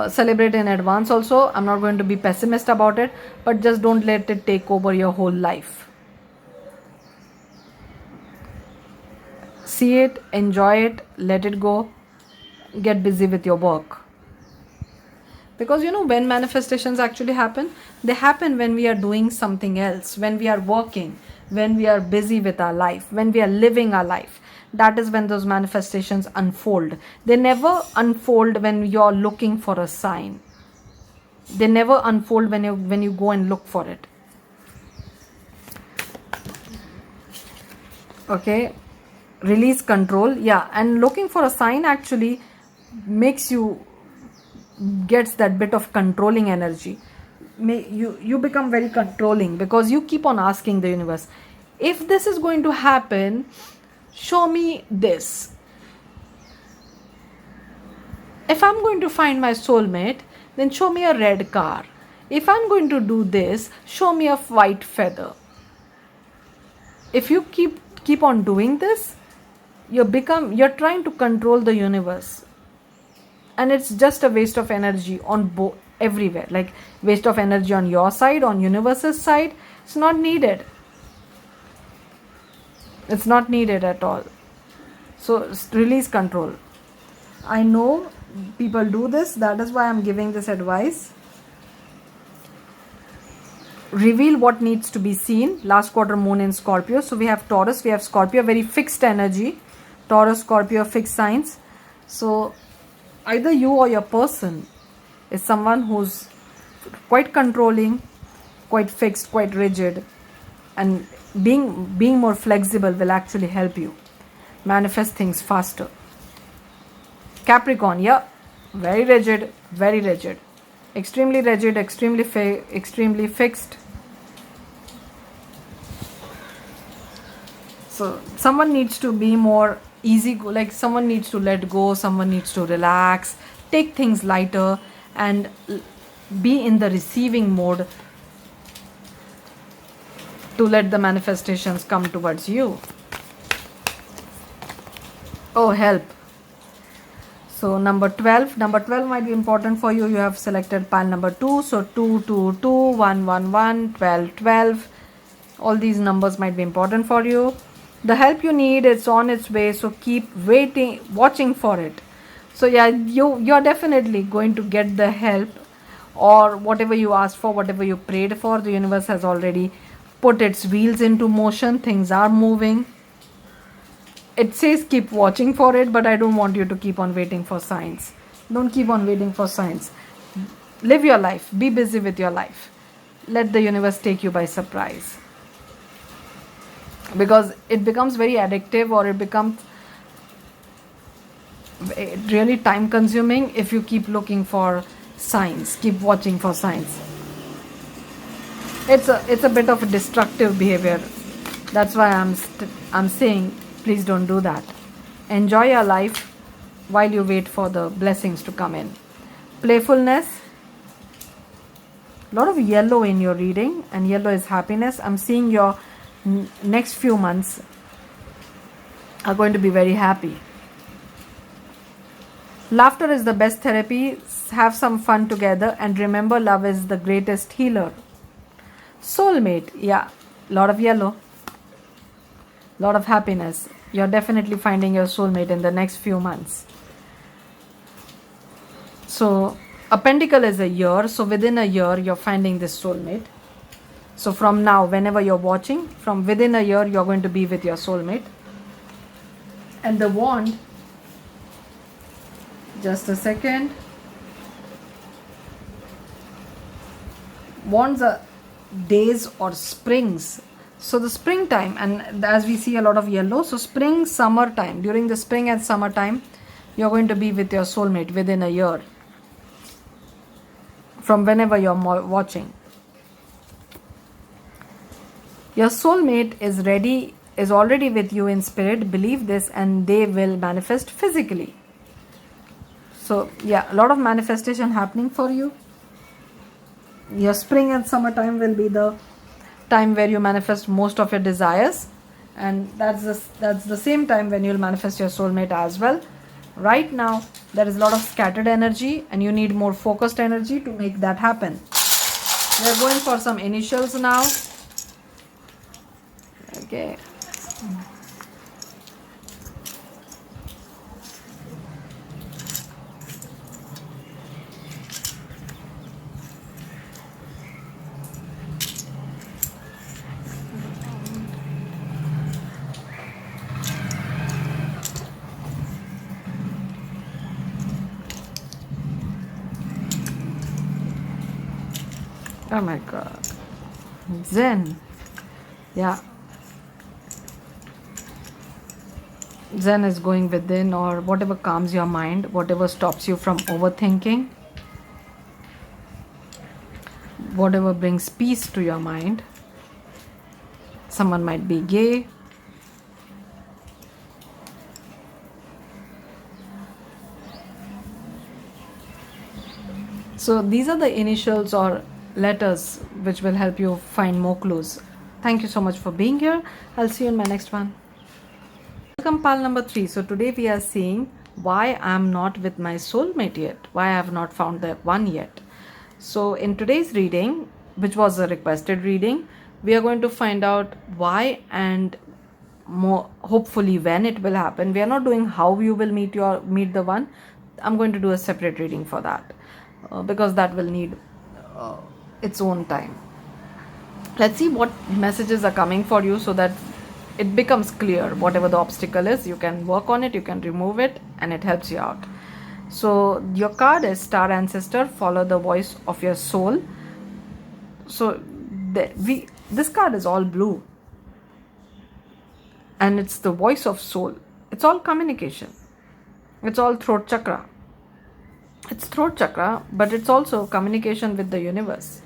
Speaker 1: celebrate in advance also. I'm not going to be pessimist about it, but just don't let it take over your whole life. See it, enjoy it, let it go, get busy with your work. Because when manifestations actually happen, they happen when we are doing something else, when we are working, when we are busy with our life, when we are living our life. That is when those manifestations unfold. They never unfold when you're looking for a sign. They never unfold when you go and look for it. Okay, release control. Yeah, and looking for a sign actually gets that bit of controlling energy. You become very controlling because you keep on asking the universe, if this is going to happen, show me this. If I'm going to find my soulmate, then show me a red car. If I'm going to do this, show me a white feather. If you keep on doing this, you're trying to control the universe. And it's just a waste of energy on everywhere. Like waste of energy on your side, on universe's side. It's not needed. It's not needed at all. So release control. I know people do this. That is why I'm giving this advice. Reveal what needs to be seen. Last quarter moon in Scorpio. So we have Taurus, we have Scorpio, very fixed energy. Taurus, Scorpio, fixed signs. So either you or your person is someone who's quite controlling, quite fixed, quite rigid, and being more flexible will actually help you manifest things faster. Capricorn, yeah, very rigid, extremely rigid, extremely fixed. So someone needs to be more easy, like someone needs to let go, someone needs to relax, take things lighter, and be in the receiving mode to let the manifestations come towards you. Oh, help. So number 12 might be important for you. You have selected pile number 2. So 2, 2, 2, 1, 1, 1, 12, 12. All these numbers might be important for you. The help you need is on its way, so keep watching for it. So yeah, you're definitely going to get the help, or whatever you asked for, whatever you prayed for, the universe has already put its wheels into motion. Things are moving. It says keep watching for it, but I don't want you to keep on waiting for signs. Don't keep on waiting for signs. Live your life. Be busy with your life. Let the universe take you by surprise. Because it becomes very addictive, or it becomes really time consuming if you keep looking for signs, keep watching for signs. It's a bit of a destructive behavior. That's why I'm saying please don't do that. Enjoy your life while you wait for the blessings to come in. Playfulness. A lot of yellow in your reading, and yellow is happiness. I'm seeing your next few months are going to be very happy. Laughter is the best therapy. Have some fun together, and remember, love is the greatest healer. Soulmate, yeah, lot of yellow, lot of happiness. You're definitely finding your soulmate in the next few months. So a pentacle is a year, so within a year you're finding this soulmate. So from now, whenever you're watching, from within a year you're going to be with your soulmate. And the wand, just a second. Wands are days or springs. So the springtime, and as we see a lot of yellow, so spring, summertime, during the spring and summertime you're going to be with your soulmate within a year from whenever you're watching. Your soulmate is already with you in spirit. Believe this, and they will manifest physically. So yeah, a lot of manifestation happening for you. Your spring and summertime will be the time where you manifest most of your desires, and that's the same time when you'll manifest your soulmate as well. Right now there is a lot of scattered energy, and you need more focused energy to make that happen. We are going for some initials now. Okay. Oh my god. Zen. Yeah. Zen is going within, or whatever calms your mind, whatever stops you from overthinking, whatever brings peace to your mind. Someone might be gay. So these are the initials or letters which will help you find more clues. Thank you so much for being here. I'll see you in my next one. Welcome, pal number 3. So today we are seeing why I'm not with my soulmate yet, why I have not found the one yet. So in today's reading, which was a requested reading, we are going to find out why and more hopefully when it will happen. We are not doing how you will meet the one. I'm going to do a separate reading for that because that will need its own time. Let's see what messages are coming for you so that it becomes clear. Whatever the obstacle is, you can work on it, you can remove it, and it helps you out. So your card is Star Ancestor. Follow the voice of your soul. So this card is all blue, and it's the voice of soul. It's all communication. It's all throat chakra. It's throat chakra, but it's also communication with the universe.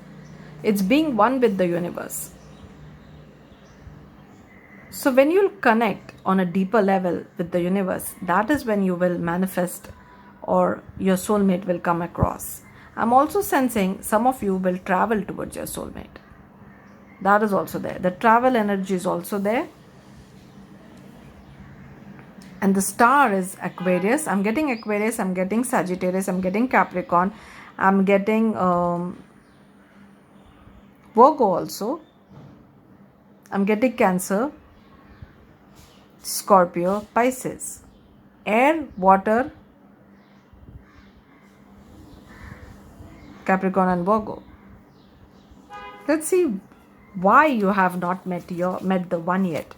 Speaker 1: It's being one with the universe. So when you'll connect on a deeper level with the universe, that is when you will manifest, or your soulmate will come across. I'm also sensing some of you will travel towards your soulmate. That is also there. The travel energy is also there. And the star is Aquarius. I'm getting Aquarius, I'm getting Sagittarius, I'm getting Capricorn, I'm getting Virgo also. I'm getting Cancer, Scorpio, Pisces. Air, water, Capricorn and Virgo. Let's see why you have not met the one yet.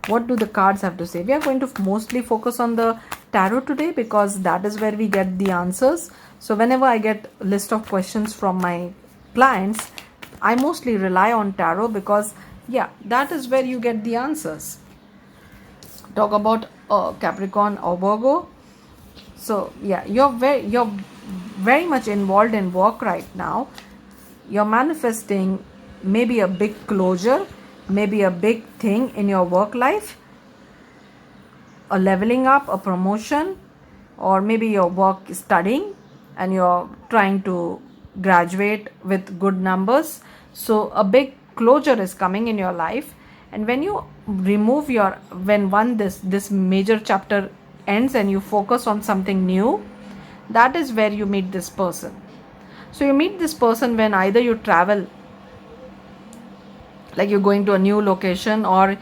Speaker 1: What do the cards have to say? We are going to mostly focus on the tarot today because that is where we get the answers. So whenever I get a list of questions from my clients, I mostly rely on tarot because that is where you get the answers. Talk about Capricorn or Virgo. So you're very much involved in work right now. You're manifesting maybe a big closure, maybe a big thing in your work life, a leveling up, a promotion, or maybe your work is studying and you're trying to graduate with good numbers. So a big closure is coming in your life, and when you remove this major chapter ends and you focus on something new, that is where you meet this person. So you meet this person when either you travel, like you're going to a new location, or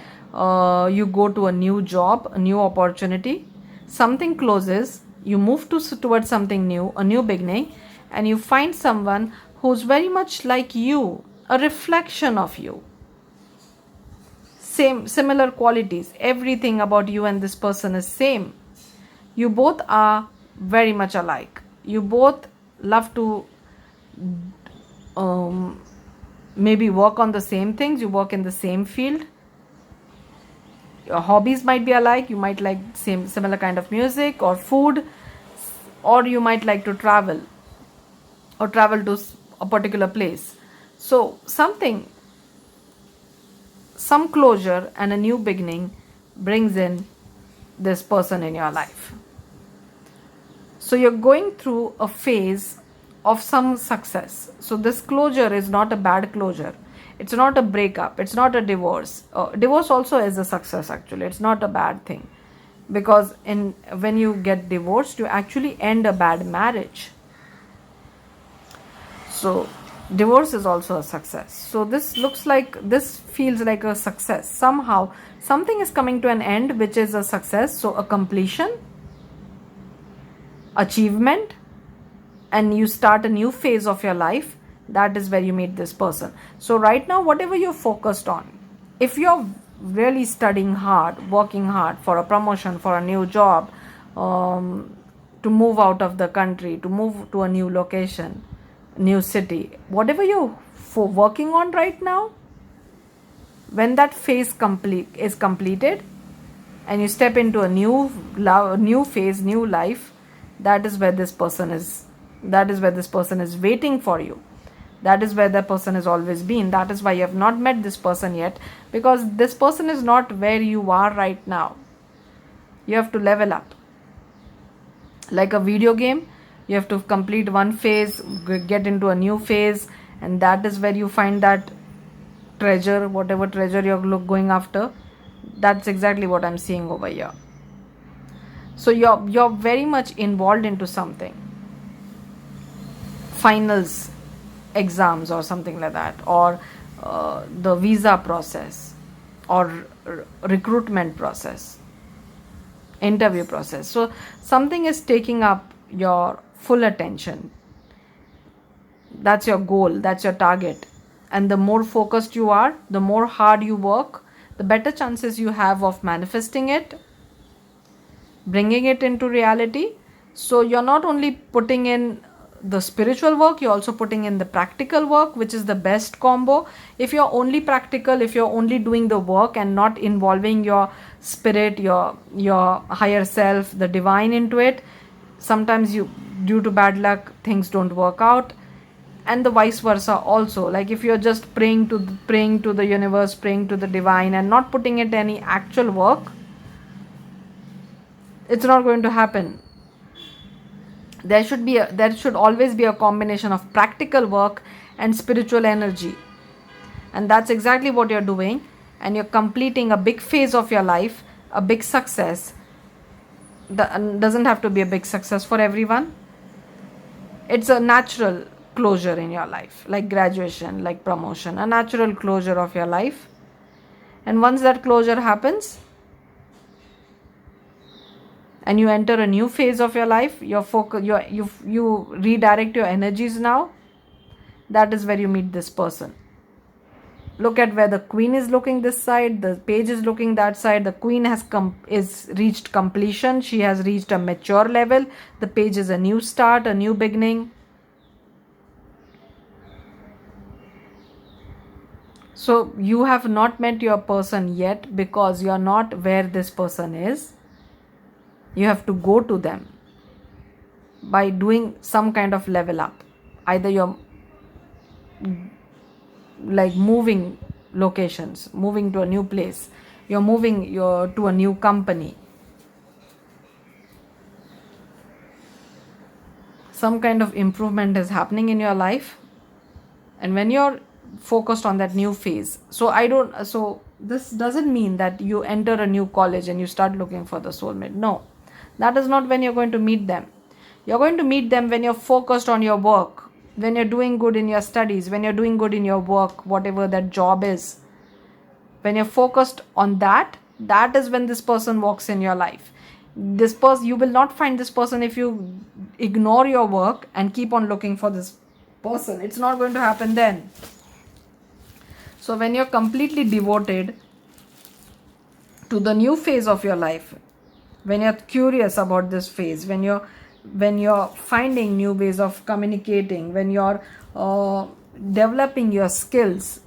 Speaker 1: you go to a new job, a new opportunity, something closes, you move towards something new, a new beginning, and you find someone who's very much like you, a reflection of you, similar qualities, everything about you and this person is same. You both are very much alike. You both love to maybe work on the same things. You work in the same field. Your hobbies might be alike. You might like similar kind of music or food, or you might like to travel or travel to a particular place. So some closure and a new beginning brings in this person in your life. So you're going through a phase of some success. So this closure is not a bad closure. It's not a breakup. It's not a divorce. Divorce also is a success actually. It's not a bad thing. Because when you get divorced, you actually end a bad marriage. So divorce is also a success. So this feels like a success. Somehow something is coming to an end, which is a success. So a completion, achievement, and you start a new phase of your life. That is where you meet this person. So right now, whatever you're focused on, if you're really studying hard, working hard for a promotion, for a new job, to move out of the country, to move to a new location, new city, whatever you're working on right now, when that phase is completed and you step into a new phase, new life, that is where this person is. That is where this person is waiting for you. That is where the person has always been. That is why you have not met this person yet, because this person is not where you are right now. You have to level up. Like a video game, you have to complete one phase, get into a new phase, and that is where you find that treasure, whatever treasure you're going after. That's exactly what I'm seeing over here. So you're very much involved into something. Finals, exams or something like that, or the visa process, or recruitment process, interview process. So something is taking up your full attention. That's your goal, that's your target. And the more focused you are, the more hard you work, the better chances you have of manifesting it, bringing it into reality. So you're not only putting in the spiritual work, you're also putting in the practical work, which is the best combo. If you're only practical, if you're only doing the work and not involving your spirit, your higher self, the divine into it, sometimes due to bad luck, things don't work out. And the vice versa also. Like if you're just praying to the universe, praying to the divine, and not putting it any actual work, it's not going to happen. There should always be a combination of practical work and spiritual energy. And that's exactly what you're doing. And you're completing a big phase of your life, a big success. Doesn't have to be a big success for everyone. It's a natural closure in your life, like graduation, like promotion, a natural closure of your life. And once that closure happens, and you enter a new phase of your life, you redirect your energies now. that is where you meet this person. Look at where the queen is looking this side, the page is looking that side. The queen is reached completion. She has reached a mature level. The page is a new start, a new beginning. So you have not met your person yet because you are not where this person is. You have to go to them by doing some kind of level up. Either you're like moving locations, moving to a new place, you're moving to a new company, some kind of improvement is happening in your life. And when you're focused on that new phase, so this doesn't mean that you enter a new college and you start looking for the soulmate. No, that is not when you're going to meet them. You're going to meet them when you're focused on your work, when you're doing good in your studies, when you're doing good in your work, whatever that job is. When you're focused on that, that is when this person walks in your life. This person, you will not find this person if you ignore your work and keep on looking for this person. It's not going to happen then. So when you're completely devoted to the new phase of your life, when you're curious about this phase, when you're finding new ways of communicating, when you're developing your skills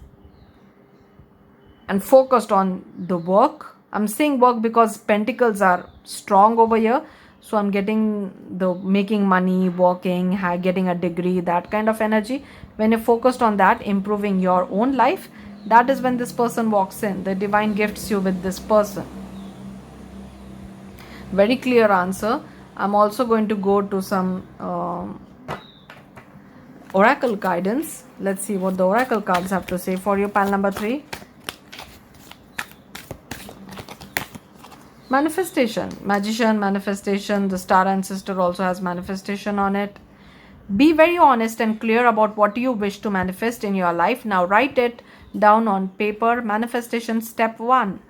Speaker 1: and focused on the work. I'm saying work because pentacles are strong over here. So I'm getting the making money, working, getting a degree, that kind of energy. When you're focused on that, improving your own life, that is when this person walks in. The divine gifts you with this person. Very clear answer. I'm also going to go to some oracle guidance. Let's see what the oracle cards have to say for you, pile number 3. Manifestation, magician, manifestation. The star ancestor also has manifestation on it. Be very honest and clear about what you wish to manifest in your life. Now write it down on paper. Manifestation step 1.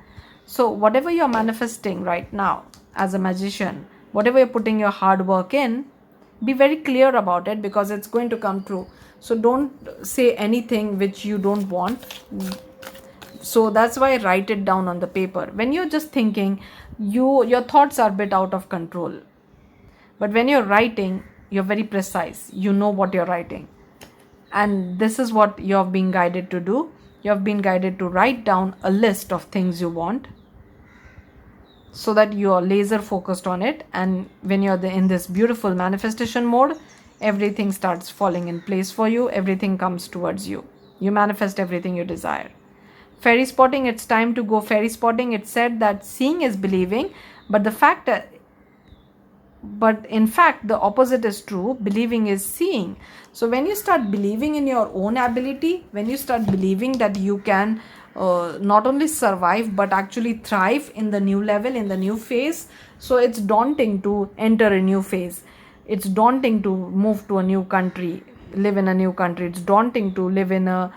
Speaker 1: So whatever you're manifesting right now as a magician, whatever you're putting your hard work in, be very clear about it because it's going to come true. So don't say anything which you don't want. So that's why I write it down on the paper. When you're just thinking, your thoughts are a bit out of control. But when you're writing, you're very precise. You know what you're writing. And this is what you're being guided to do. You've been guided to write down a list of things you want so that you're laser focused on it. And when you're in this beautiful manifestation mode, everything starts falling in place for you. Everything comes towards you. You manifest everything you desire. Fairy spotting, it's time to go fairy spotting. It said that seeing is believing, but in fact the opposite is true. Believing is seeing. So when you start believing in your own ability, when you start believing that you can not only survive but actually thrive in the new level, in the new phase, so it's daunting to enter a new phase. It's daunting to move to a new country, live in a new country. It's daunting to live in to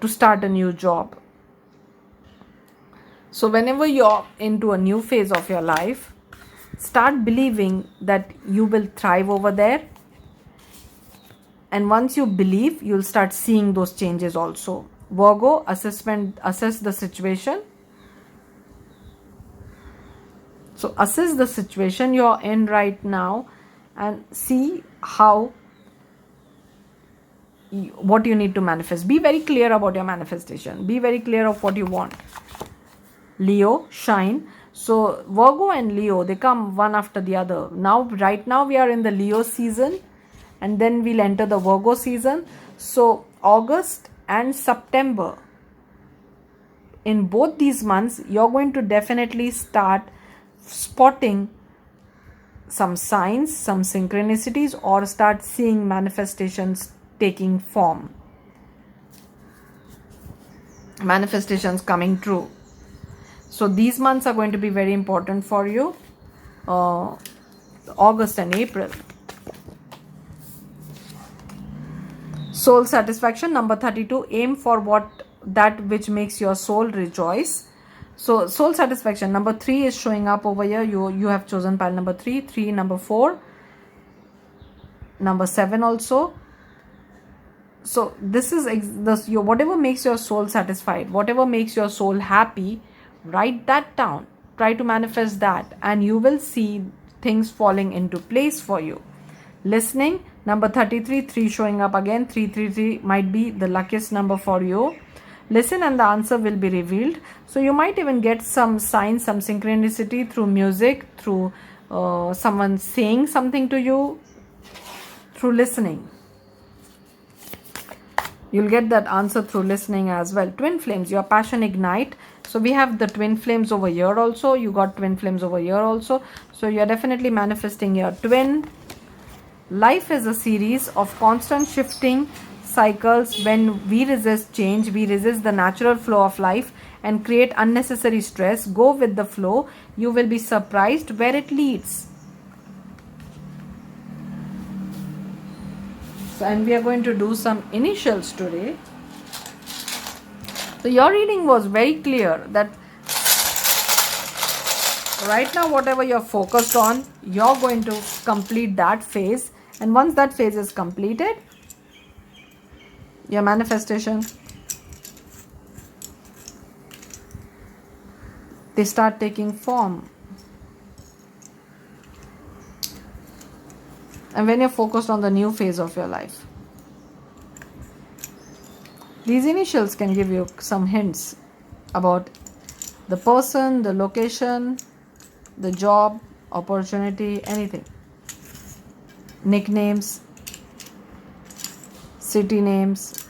Speaker 1: start a new job. So whenever you're into a new phase of your life, start believing that you will thrive over there. And once you believe, you'll start seeing those changes also. Virgo, assess the situation. So assess the situation you're in right now and see what you need to manifest. Be very clear about your manifestation. Be very clear of what you want. Leo, shine. So Virgo and Leo, they come one after the other. Right now we are in the Leo season and then we'll enter the Virgo season. So August and September, in both these months, you're going to definitely start spotting some signs, some synchronicities, or start seeing manifestations taking form. Manifestations coming true. So these months are going to be very important for you. August and April. Soul satisfaction, number 32. Aim for that which makes your soul rejoice. So soul satisfaction, number 3 is showing up over here. You have chosen pile number 3, number 4, number 7 also. So this is whatever makes your soul satisfied, whatever makes your soul happy, write that down. Try to manifest that, and you will see things falling into place for you. Listening, number 33, 3 showing up again. 333 might be the luckiest number for you. Listen and the answer will be revealed. So you might even get some signs, some synchronicity through music, through someone saying something to you, through listening. You'll get that answer through listening as well. Twin flames, your passion ignite. So we have the twin flames over here also. You got twin flames over here also. So you're definitely manifesting your twin. Life is a series of constant shifting cycles. When we resist change, we resist the natural flow of life and create unnecessary stress. Go with the flow. You will be surprised where it leads. So, and we are going to do some initials today. So your reading was very clear that right now whatever you're focused on, you're going to complete that phase. And once that phase is completed, your manifestation, they start taking form. And when you're focused on the new phase of your life, these initials can give you some hints about the person, the location, the job, opportunity, anything. Nicknames, city names.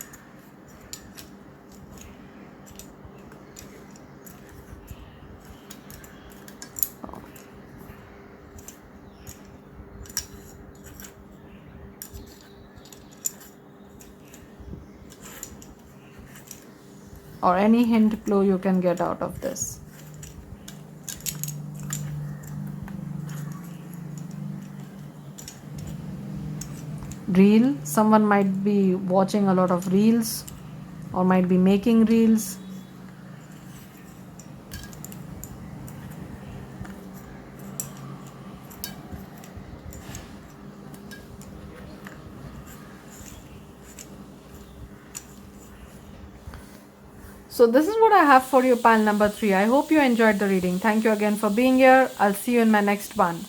Speaker 1: Or any hint clue you can get out of this. Reel, someone might be watching a lot of reels or might be making reels. So this is what I have for you, pile number 3. I hope you enjoyed the reading. Thank you again for being here. I'll see you in my next one.